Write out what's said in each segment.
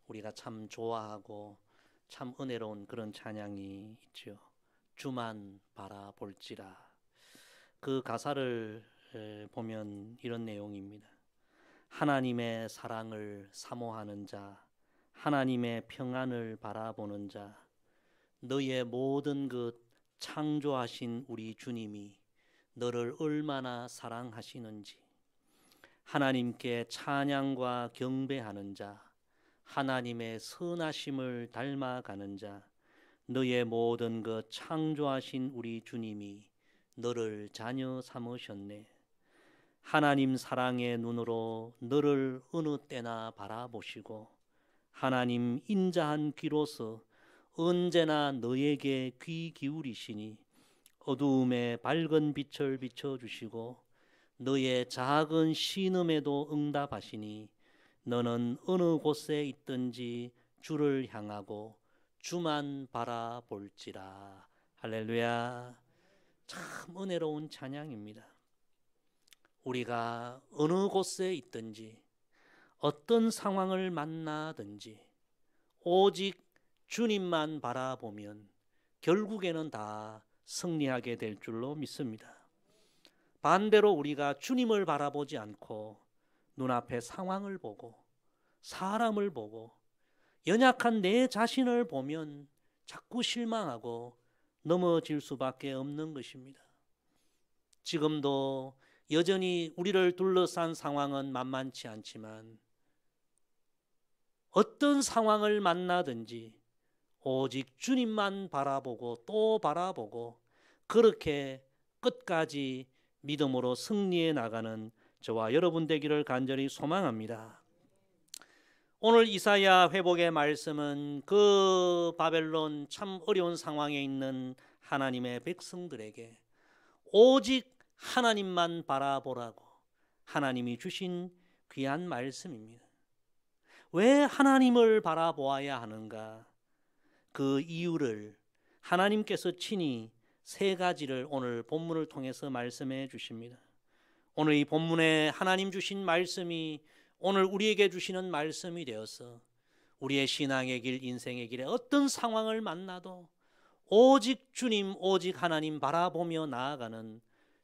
우리가 참 좋아하고 참 은혜로운 그런 찬양이 있죠. 주만 바라볼지라. 그 가사를 보면 이런 내용입니다. 하나님의 사랑을 사모하는 자, 하나님의 평안을 바라보는 자, 너의 모든 것 창조하신 우리 주님이 너를 얼마나 사랑하시는지, 하나님께 찬양과 경배하는 자, 하나님의 선하심을 닮아가는 자, 너의 모든 것 창조하신 우리 주님이 너를 자녀 삼으셨네. 하나님 사랑의 눈으로 너를 어느 때나 바라보시고 하나님 인자한 귀로서 언제나 너에게 귀 기울이시니 어두움에 밝은 빛을 비춰주시고 너의 작은 신음에도 응답하시니 너는 어느 곳에 있든지 주를 향하고 주만 바라볼지라. 할렐루야. 참 은혜로운 찬양입니다. 우리가 어느 곳에 있든지 어떤 상황을 만나든지 오직 주님만 바라보면 결국에는 다 승리하게 될 줄로 믿습니다. 반대로 우리가 주님을 바라보지 않고 눈앞의 상황을 보고 사람을 보고 연약한 내 자신을 보면 자꾸 실망하고 넘어질 수밖에 없는 것입니다. 지금도 여전히 우리를 둘러싼 상황은 만만치 않지만 어떤 상황을 만나든지 오직 주님만 바라보고 또 바라보고 그렇게 끝까지 믿음으로 승리해 나가는 저와 여러분 되기를 간절히 소망합니다. 오늘 이사야 회복의 말씀은 그 바벨론 참 어려운 상황에 있는 하나님의 백성들에게 오직 하나님만 바라보라고 하나님이 주신 귀한 말씀입니다. 왜 하나님을 바라보아야 하는가? 그 이유를 하나님께서 친히 세 가지를 오늘 본문을 통해서 말씀해 주십니다. 오늘 이 본문에 하나님 주신 말씀이 오늘 우리에게 주시는 말씀이 되어서 우리의 신앙의 길, 인생의 길에 어떤 상황을 만나도 오직 주님, 오직 하나님 바라보며 나아가는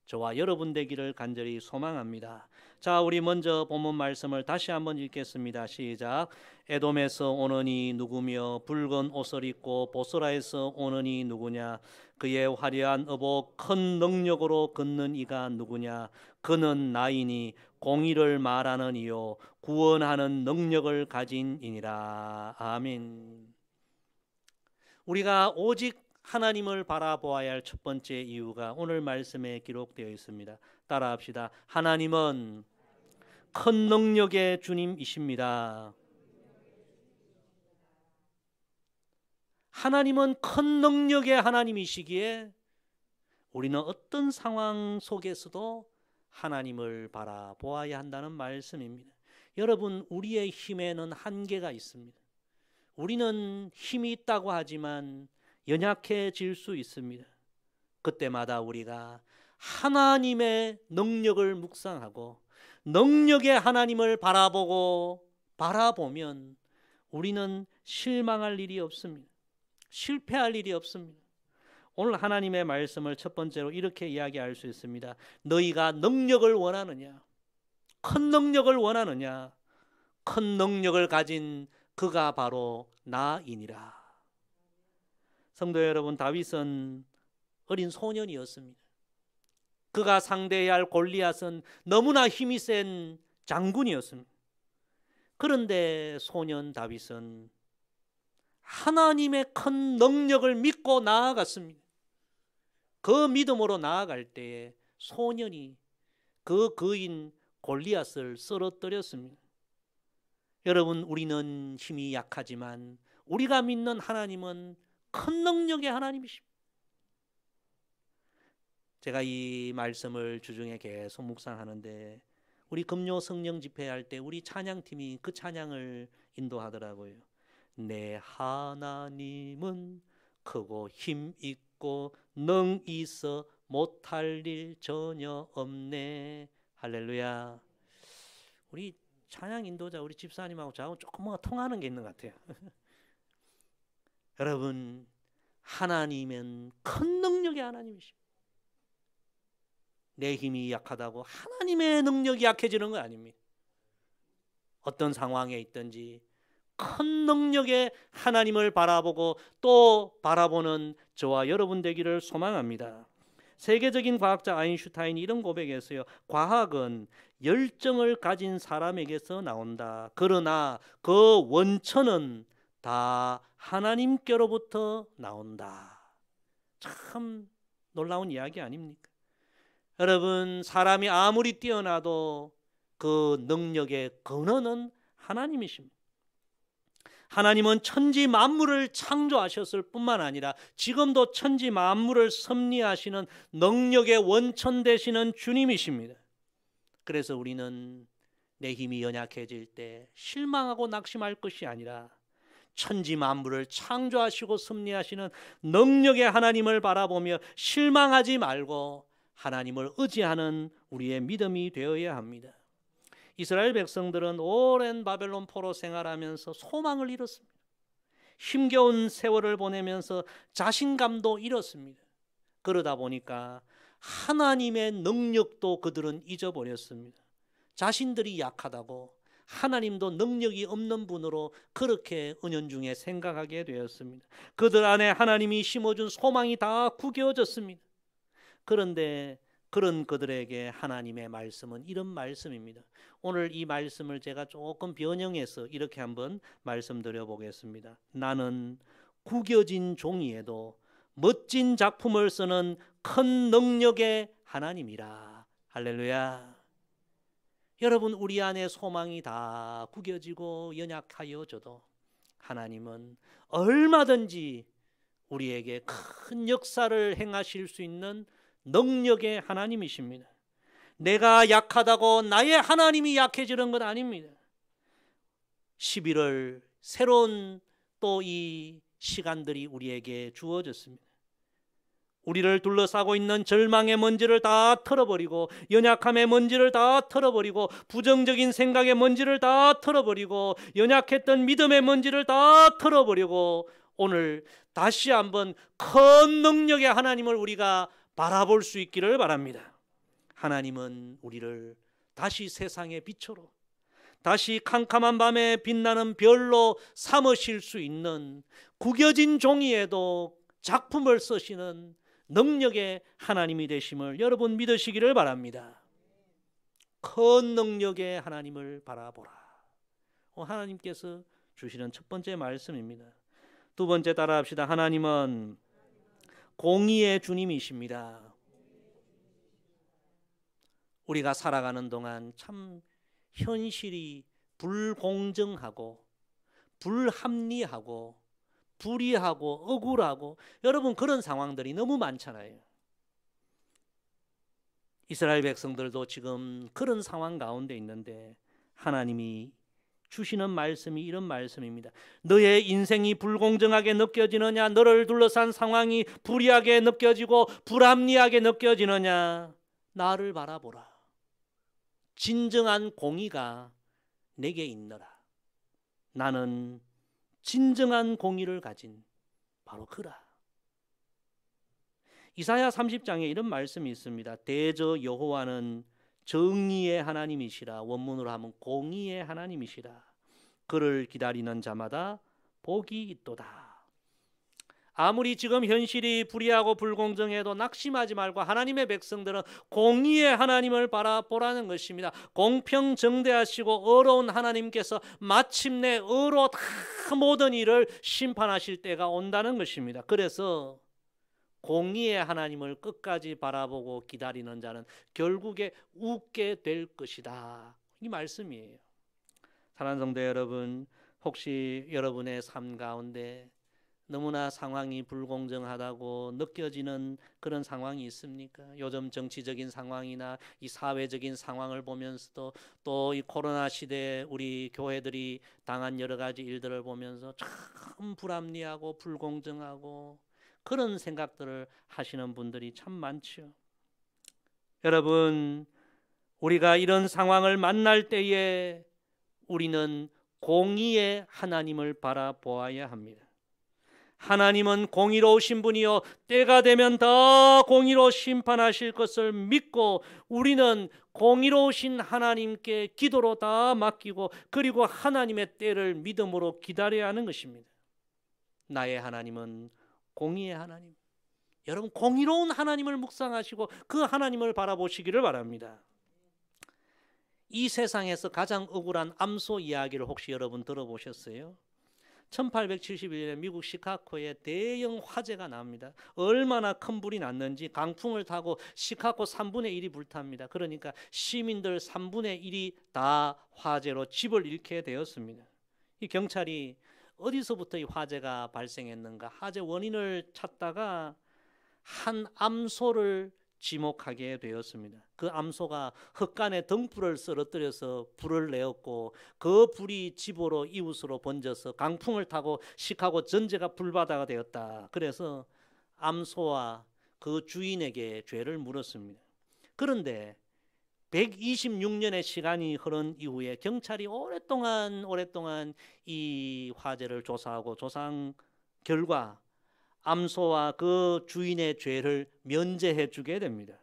저와 여러분 되기를 간절히 소망합니다. 자, 우리 먼저 본문 말씀을 다시 한번 읽겠습니다. 시작. 에돔에서 오는 이 누구며 붉은 옷을 입고 보스라에서 오는 이 누구냐? 그의 화려한 의복 큰 능력으로 걷는 이가 누구냐? 그는 나이니 공의를 말하는 이요 구원하는 능력을 가진 이니라. 아멘. 우리가 오직 하나님을 바라보아야 할 첫 번째 이유가 오늘 말씀에 기록되어 있습니다. 따라합시다. 하나님은 큰 능력의 주님이십니다. 하나님은 큰 능력의 하나님이시기에 우리는 어떤 상황 속에서도 하나님을 바라보아야 한다는 말씀입니다. 여러분, 우리의 힘에는 한계가 있습니다. 우리는 힘이 있다고 하지만 연약해질 수 있습니다. 그때마다 우리가 하나님의 능력을 묵상하고 능력의 하나님을 바라보면 우리는 실망할 일이 없습니다. 실패할 일이 없습니다. 오늘 하나님의 말씀을 첫 번째로 이렇게 이야기할 수 있습니다. 너희가 능력을 원하느냐? 큰 능력을 원하느냐? 큰 능력을 가진 그가 바로 나이니라. 성도 여러분, 다윗은 어린 소년이었습니다. 그가 상대해야 할 골리앗은 너무나 힘이 센 장군이었습니다. 그런데 소년 다윗은 하나님의 큰 능력을 믿고 나아갔습니다. 그 믿음으로 나아갈 때에 소년이 그 거인 골리앗을 쓰러뜨렸습니다. 여러분, 우리는 힘이 약하지만 우리가 믿는 하나님은 큰 능력의 하나님이십니다. 제가 이 말씀을 주중에 계속 묵상하는데 우리 금요 성령 집회할 때 우리 찬양팀이 그 찬양을 인도하더라고요. 내 하나님은 크고 힘 있고 능 있어 못할 일 전혀 없네. 할렐루야. 우리 찬양 인도자 우리 집사님하고 저하고 조금 뭔가 통하는 게 있는 것 같아요. 여러분, 하나님은 큰 능력의 하나님이십니다. 내 힘이 약하다고 하나님의 능력이 약해지는 거 아닙니다. 어떤 상황에 있든지 큰 능력의 하나님을 바라보고 또 바라보는 저와 여러분 되기를 소망합니다. 세계적인 과학자 아인슈타인이 이런 고백했어요. 과학은 열정을 가진 사람에게서 나온다. 그러나 그 원천은 다 하나님께로부터 나온다. 참 놀라운 이야기 아닙니까? 여러분, 사람이 아무리 뛰어나도 그 능력의 근원은 하나님이십니다. 하나님은 천지 만물을 창조하셨을 뿐만 아니라 지금도 천지 만물을 섭리하시는 능력의 원천 되시는 주님이십니다. 그래서 우리는 내 힘이 연약해질 때 실망하고 낙심할 것이 아니라 천지 만물을 창조하시고 섭리하시는 능력의 하나님을 바라보며 실망하지 말고 하나님을 의지하는 우리의 믿음이 되어야 합니다. 이스라엘 백성들은 오랜 바벨론 포로 생활하면서 소망을 잃었습니다. 힘겨운 세월을 보내면서 자신감도 잃었습니다. 그러다 보니까 하나님의 능력도 그들은 잊어버렸습니다. 자신들이 약하다고 하나님도 능력이 없는 분으로 그렇게 은연중에 생각하게 되었습니다. 그들 안에 하나님이 심어준 소망이 다 구겨졌습니다. 그런데 그런 그들에게 하나님의 말씀은 이런 말씀입니다. 오늘 이 말씀을 제가 조금 변형해서 이렇게 한번 말씀드려 보겠습니다. 나는 구겨진 종이에도 멋진 작품을 쓰는 큰 능력의 하나님이라. 할렐루야. 여러분, 우리 안에 소망이 다 구겨지고 연약하여져도 하나님은 얼마든지 우리에게 큰 역사를 행하실 수 있는 능력의 하나님이십니다. 내가 약하다고 나의 하나님이 약해지는 건 아닙니다. 11월 새로운 또 이 시간들이 우리에게 주어졌습니다. 우리를 둘러싸고 있는 절망의 먼지를 다 털어버리고 연약함의 먼지를 다 털어버리고 부정적인 생각의 먼지를 다 털어버리고 연약했던 믿음의 먼지를 다 털어버리고 오늘 다시 한번 큰 능력의 하나님을 우리가 바라볼 수 있기를 바랍니다. 하나님은 우리를 다시 세상의 빛으로, 다시 캄캄한 밤에 빛나는 별로 삼으실 수 있는 구겨진 종이에도 작품을 쓰시는 능력의 하나님이 되심을 여러분 믿으시기를 바랍니다. 큰 능력의 하나님을 바라보라. 하나님께서 주시는 첫 번째 말씀입니다. 두 번째 따라합시다. 하나님은 공의의 주님이십니다. 우리가 살아가는 동안 참 현실이 불공정하고 불합리하고 불의하고 억울하고 여러분 그런 상황들이 너무 많잖아요. 이스라엘 백성들도 지금 그런 상황 가운데 있는데 하나님이 주시는 말씀이 이런 말씀입니다. 너의 인생이 불공정하게 느껴지느냐? 너를 둘러싼 상황이 불의하게 느껴지고 불합리하게 느껴지느냐? 나를 바라보라. 진정한 공의가 내게 있노라. 나는 진정한 공의를 가진 바로 그라. 이사야 30장에 이런 말씀이 있습니다. 대저 여호와는 정의의 하나님이시라. 원문으로 하면 공의의 하나님이시라. 그를 기다리는 자마다 복이 있도다. 아무리 지금 현실이 불의하고 불공정해도 낙심하지 말고 하나님의 백성들은 공의의 하나님을 바라보라는 것입니다. 공평정대하시고 의로운 하나님께서 마침내 의로 다 모든 일을 심판하실 때가 온다는 것입니다. 그래서 공의의 하나님을 끝까지 바라보고 기다리는 자는 결국에 웃게 될 것이다. 이 말씀이에요. 사랑하는 성도 여러분, 혹시 여러분의 삶 가운데 너무나 상황이 불공정하다고 느껴지는 그런 상황이 있습니까? 요즘 정치적인 상황이나 이 사회적인 상황을 보면서도 또 이 코로나 시대에 우리 교회들이 당한 여러 가지 일들을 보면서 참 불합리하고 불공정하고 그런 생각들을 하시는 분들이 참 많죠. 여러분, 우리가 이런 상황을 만날 때에 우리는 공의의 하나님을 바라보아야 합니다. 하나님은 공의로우신 분이요 때가 되면 더 공의로 심판하실 것을 믿고 우리는 공의로우신 하나님께 기도로 다 맡기고 그리고 하나님의 때를 믿음으로 기다려야 하는 것입니다. 나의 하나님은 공의의 하나님. 여러분 공의로운 하나님을 묵상하시고 그 하나님을 바라보시기를 바랍니다. 이 세상에서 가장 억울한 암소 이야기를 혹시 여러분 들어보셨어요? 1871년에 미국 시카고에 대형 화재가 납니다. 얼마나 큰 불이 났는지 강풍을 타고 시카고 3분의 1이 불탑니다. 그러니까 시민들 3분의 1이 다 화재로 집을 잃게 되었습니다. 이 경찰이 어디서부터 이 화재가 발생했는가 화재 원인을 찾다가 한 암소를 지목하게 되었습니다. 그 암소가 흙간에 등불을 쓰러뜨려서 불을 내었고 그 불이 집으로 이웃으로 번져서 강풍을 타고 시카고 전체가 불바다가 되었다. 그래서 암소와 그 주인에게 죄를 물었습니다. 그런데 126년의 시간이 흐른 이후에 경찰이 오랫동안 이 화재를 조사하고 조사한 결과 암소와 그 주인의 죄를 면제해 주게 됩니다.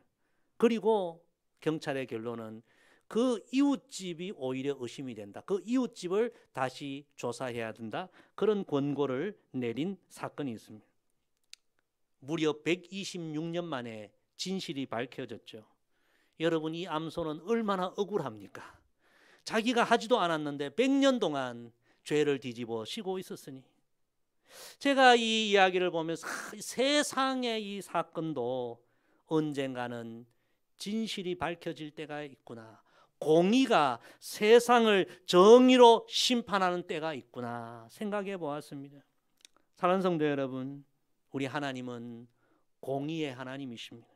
그리고 경찰의 결론은 그 이웃집이 오히려 의심이 된다. 그 이웃집을 다시 조사해야 된다. 그런 권고를 내린 사건이 있습니다. 무려 126년 만에 진실이 밝혀졌죠. 여러분 이 암소는 얼마나 억울합니까? 자기가 하지도 않았는데 100년 동안 죄를 뒤집어 씌고 있었으니 제가 이 이야기를 보면서 세상의 이 사건도 언젠가는 진실이 밝혀질 때가 있구나. 공의가 세상을 정의로 심판하는 때가 있구나 생각해 보았습니다. 사랑하는 성도 여러분, 우리 하나님은 공의의 하나님이십니다.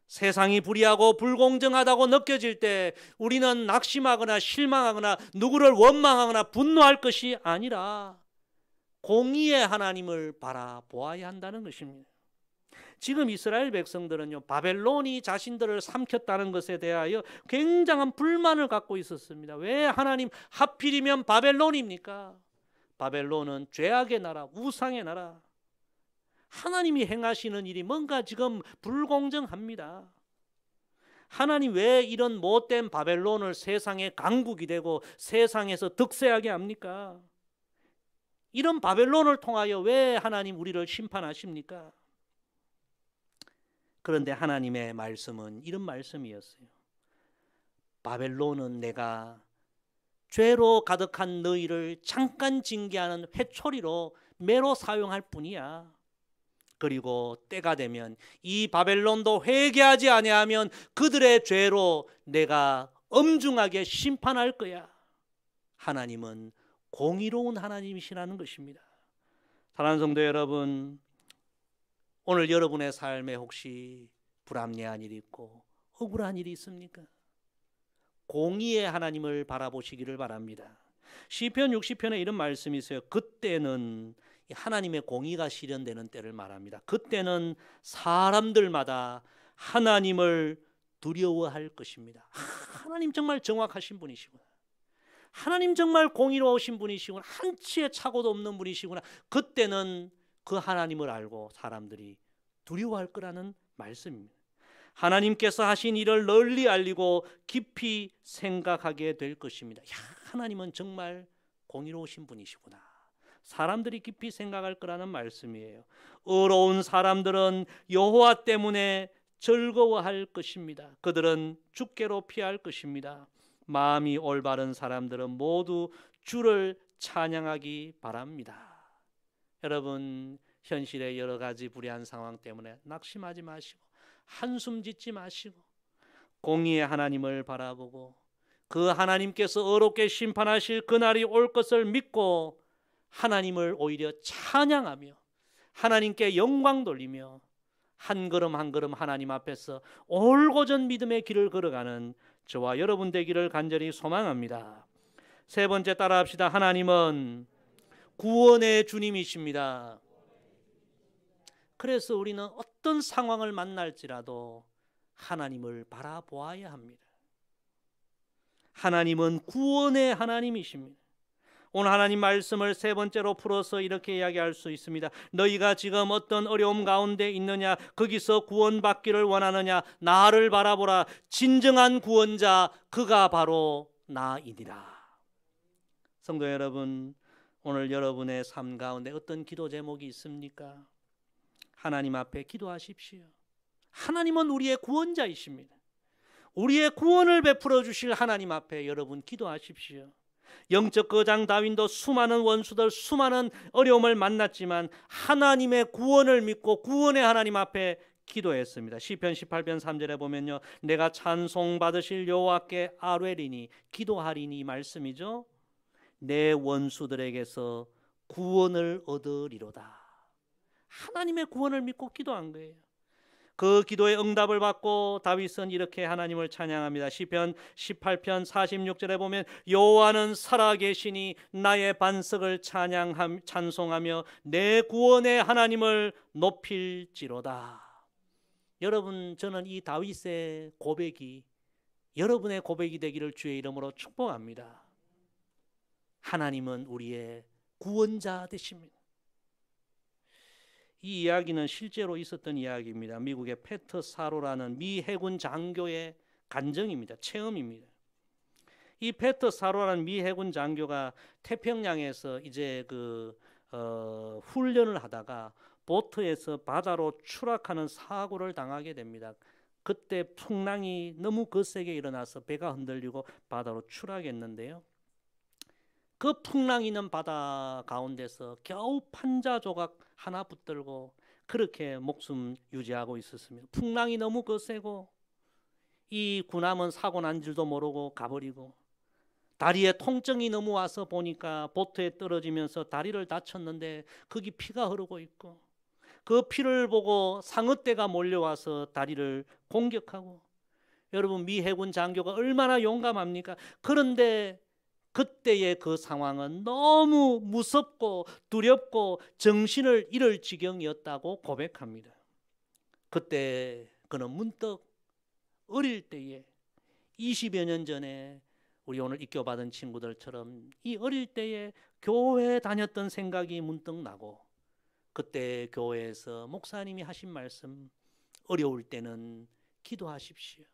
세상이 불의하고 불공정하다고 느껴질 때 우리는 낙심하거나 실망하거나 누구를 원망하거나 분노할 것이 아니라 공의의 하나님을 바라보아야 한다는 것입니다. 지금 이스라엘 백성들은요 바벨론이 자신들을 삼켰다는 것에 대하여 굉장한 불만을 갖고 있었습니다. 왜 하나님 하필이면 바벨론입니까? 바벨론은 죄악의 나라, 우상의 나라. 하나님이 행하시는 일이 뭔가 지금 불공정합니다. 하나님 왜 이런 못된 바벨론을 세상의 강국이 되고 세상에서 득세하게 합니까? 이런 바벨론을 통하여 왜 하나님 우리를 심판하십니까? 그런데 하나님의 말씀은 이런 말씀이었어요. 바벨론은 내가 죄로 가득한 너희를 잠깐 징계하는 회초리로 매로 사용할 뿐이야. 그리고 때가 되면 이 바벨론도 회개하지 아니하면 그들의 죄로 내가 엄중하게 심판할 거야. 하나님은 공의로운 하나님이시라는 것입니다. 사랑하는 성도 여러분, 오늘 여러분의 삶에 혹시 불합리한 일이 있고 억울한 일이 있습니까? 공의의 하나님을 바라보시기를 바랍니다. 시편 60편에 이런 말씀이 있어요. 그때는 하나님의 공의가 실현되는 때를 말합니다. 그때는 사람들마다 하나님을 두려워할 것입니다. 하나님 정말 정확하신 분이시구나. 하나님 정말 공의로우신 분이시구나. 한치의 착오도 없는 분이시구나. 그때는 그 하나님을 알고 사람들이 두려워할 거라는 말씀입니다. 하나님께서 하신 일을 널리 알리고 깊이 생각하게 될 것입니다. 야, 하나님은 정말 공의로우신 분이시구나. 사람들이 깊이 생각할 거라는 말씀이에요. 의로운 사람들은 여호와 때문에 즐거워할 것입니다. 그들은 주께로 피할 것입니다. 마음이 올바른 사람들은 모두 주를 찬양하기 바랍니다. 여러분, 현실의 여러 가지 불의한 상황 때문에 낙심하지 마시고 한숨 짓지 마시고 공의의 하나님을 바라보고 그 하나님께서 의롭게 심판하실 그날이 올 것을 믿고 하나님을 오히려 찬양하며 하나님께 영광 돌리며 한 걸음 한 걸음 하나님 앞에서 올곧은 믿음의 길을 걸어가는 저와 여러분 되기를 간절히 소망합니다. 세 번째 따라합시다. 하나님은 구원의 주님이십니다. 그래서 우리는 어떤 상황을 만날지라도 하나님을 바라보아야 합니다. 하나님은 구원의 하나님이십니다. 오늘 하나님 말씀을 세 번째로 풀어서 이렇게 이야기할 수 있습니다. 너희가 지금 어떤 어려움 가운데 있느냐, 거기서 구원받기를 원하느냐, 나를 바라보라. 진정한 구원자, 그가 바로 나이니라. 성도 여러분, 오늘 여러분의 삶 가운데 어떤 기도 제목이 있습니까? 하나님 앞에 기도하십시오. 하나님은 우리의 구원자이십니다. 우리의 구원을 베풀어 주실 하나님 앞에 여러분 기도하십시오. 영적 거장 다윗도 수많은 원수들, 수많은 어려움을 만났지만 하나님의 구원을 믿고 구원의 하나님 앞에 기도했습니다. 시편 18편 3절에 보면요, 내가 찬송 받으실 여호와께 아뢰리니, 기도하리니 말씀이죠. 내 원수들에게서 구원을 얻으리로다. 하나님의 구원을 믿고 기도한 거예요. 그 기도의 응답을 받고 다윗은 이렇게 하나님을 찬양합니다. 시편 18편 46절에 보면 여호와는 살아계시니 나의 반석을 찬송하며 내 구원의 하나님을 높일지로다. 여러분, 저는 이 다윗의 고백이 여러분의 고백이 되기를 주의 이름으로 축복합니다. 하나님은 우리의 구원자 되십니다. 이 이야기는 실제로 있었던 이야기입니다. 미국의 페터 사로라는 미 해군 장교의 간증입니다. 체험입니다. 이 페터 사로라는 미 해군 장교가 태평양에서 이제 훈련을 하다가 보트에서 바다로 추락하는 사고를 당하게 됩니다. 그때 풍랑이 너무 거세게 일어나서 배가 흔들리고 바다로 추락했는데요. 그 풍랑 있는 바다 가운데서 겨우 판자 조각 하나 붙들고 그렇게 목숨 유지하고 있었습니다. 풍랑이 너무 거세고 이 군함은 사고 난 줄도 모르고 가버리고 다리에 통증이 너무 와서 보니까 보트에 떨어지면서 다리를 다쳤는데 거기 피가 흐르고 있고 그 피를 보고 상어떼가 몰려와서 다리를 공격하고, 여러분 미 해군 장교가 얼마나 용감합니까? 그런데 그때의 그 상황은 너무 무섭고 두렵고 정신을 잃을 지경이었다고 고백합니다. 그때 그는 문득 어릴 때에 20여 년 전에 우리 오늘 입교받은 친구들처럼 이 어릴 때에 교회에 다녔던 생각이 문득 나고, 그때 교회에서 목사님이 하신 말씀, 어려울 때는 기도하십시오.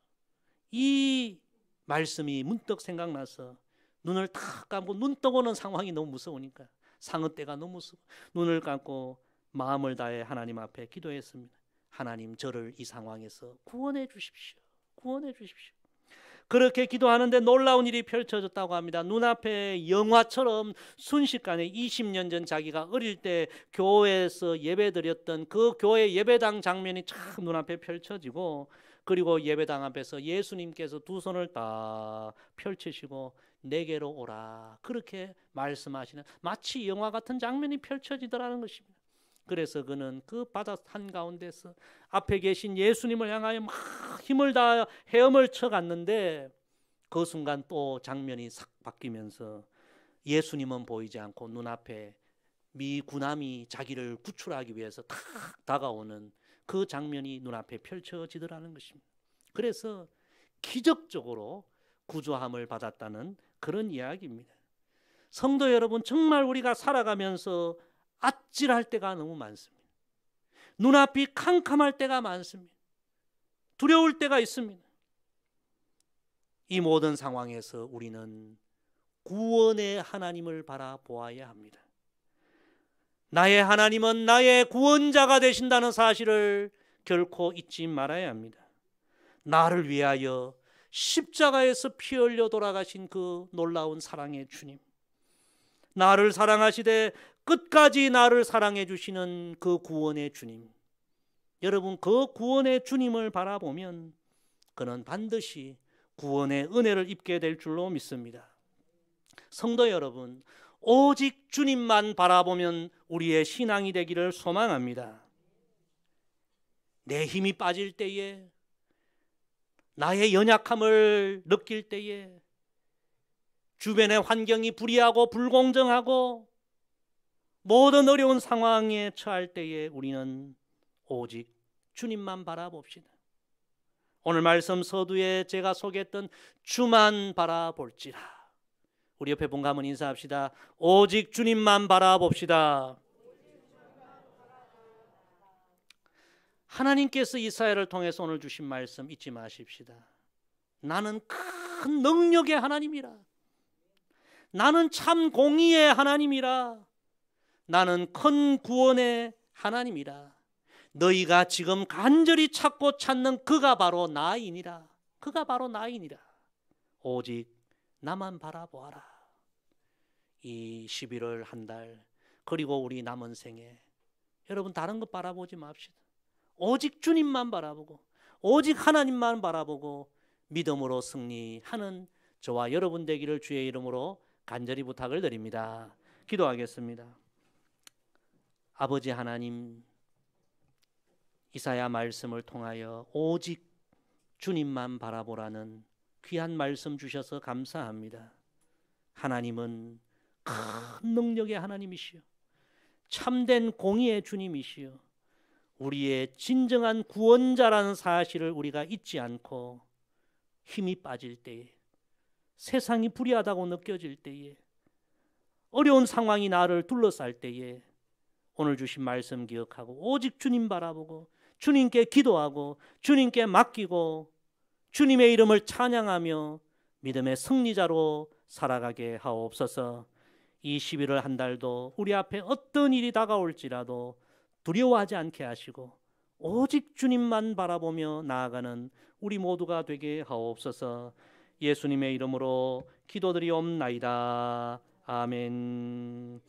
이 말씀이 문득 생각나서 눈을 탁 감고, 눈 떠보는 상황이 너무 무서우니까, 상어떼가 너무 무서워, 눈을 감고 마음을 다해 하나님 앞에 기도했습니다. 하나님, 저를 이 상황에서 구원해 주십시오. 구원해 주십시오. 그렇게 기도하는데 놀라운 일이 펼쳐졌다고 합니다. 눈앞에 영화처럼 순식간에 20년 전 자기가 어릴 때 교회에서 예배드렸던 그 교회 예배당 장면이 참 눈앞에 펼쳐지고, 그리고 예배당 앞에서 예수님께서 두 손을 딱 펼치시고 내게로 오라, 그렇게 말씀하시는 마치 영화 같은 장면이 펼쳐지더라는 것입니다. 그래서 그는 그 바다 한가운데서 앞에 계신 예수님을 향하여 막 힘을 다해 헤엄을 쳐갔는데, 그 순간 또 장면이 싹 바뀌면서 예수님은 보이지 않고 눈앞에 미 군함이 자기를 구출하기 위해서 탁 다가오는 그 장면이 눈앞에 펼쳐지더라는 것입니다. 그래서 기적적으로 구조함을 받았다는 그런 이야기입니다. 성도 여러분, 정말 우리가 살아가면서 아찔할 때가 너무 많습니다. 눈앞이 캄캄할 때가 많습니다. 두려울 때가 있습니다. 이 모든 상황에서 우리는 구원의 하나님을 바라보아야 합니다. 나의 하나님은 나의 구원자가 되신다는 사실을 결코 잊지 말아야 합니다. 나를 위하여 십자가에서 피 흘려 돌아가신 그 놀라운 사랑의 주님, 나를 사랑하시되 끝까지 나를 사랑해 주시는 그 구원의 주님, 여러분 그 구원의 주님을 바라보면 그는 반드시 구원의 은혜를 입게 될 줄로 믿습니다. 성도 여러분, 오직 주님만 바라보면 우리의 신앙이 되기를 소망합니다. 내 힘이 빠질 때에, 나의 연약함을 느낄 때에, 주변의 환경이 불의하고 불공정하고 모든 어려운 상황에 처할 때에 우리는 오직 주님만 바라봅시다. 오늘 말씀 서두에 제가 소개했던 주만 바라볼지라. 우리 옆에 분 가면 인사합시다. 오직 주님만 바라봅시다. 하나님께서 이사야를 통해서 오늘 주신 말씀 잊지 마십시다. 나는 큰 능력의 하나님이라. 나는 참 공의의 하나님이라. 나는 큰 구원의 하나님이라. 너희가 지금 간절히 찾고 찾는 그가 바로 나이니라. 그가 바로 나이니라. 오직 나만 바라보아라. 이 11월 한 달 그리고 우리 남은 생에 여러분 다른 것 바라보지 맙시다. 오직 주님만 바라보고 오직 하나님만 바라보고 믿음으로 승리하는 저와 여러분 되기를 주의 이름으로 간절히 부탁을 드립니다. 기도하겠습니다. 아버지 하나님, 이사야 말씀을 통하여 오직 주님만 바라보라는 귀한 말씀 주셔서 감사합니다. 하나님은 큰 능력의 하나님이시요 참된 공의의 주님이시요 우리의 진정한 구원자라는 사실을 우리가 잊지 않고 힘이 빠질 때에, 세상이 불의하다고 느껴질 때에, 어려운 상황이 나를 둘러쌀 때에 오늘 주신 말씀 기억하고 오직 주님 바라보고 주님께 기도하고 주님께 맡기고 주님의 이름을 찬양하며 믿음의 승리자로 살아가게 하옵소서. 이 11월 한 달도 우리 앞에 어떤 일이 다가올지라도 두려워하지 않게 하시고 오직 주님만 바라보며 나아가는 우리 모두가 되게 하옵소서. 예수님의 이름으로 기도드리옵나이다. 아멘.